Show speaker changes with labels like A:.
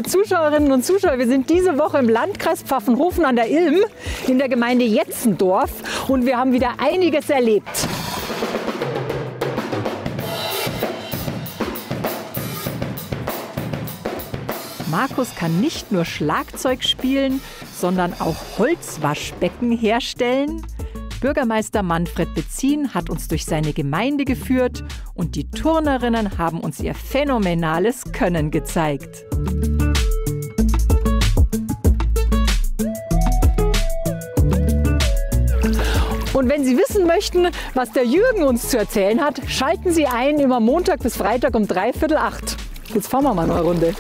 A: liebe Zuschauerinnen und Zuschauer, wir sind diese Woche im Landkreis Pfaffenhofen an der Ilm in der Gemeinde Jetzendorf und wir haben wieder einiges erlebt. Markus kann nicht nur Schlagzeug spielen, sondern auch Holzwaschbecken herstellen. Bürgermeister Manfred Bezin hat uns durch seine Gemeinde geführt und die Turnerinnen haben uns ihr phänomenales Können gezeigt. Und wenn Sie wissen möchten, was der Jürgen uns zu erzählen hat, schalten Sie ein immer Montag bis Freitag um 7:45. Jetzt fahren wir mal eine Runde.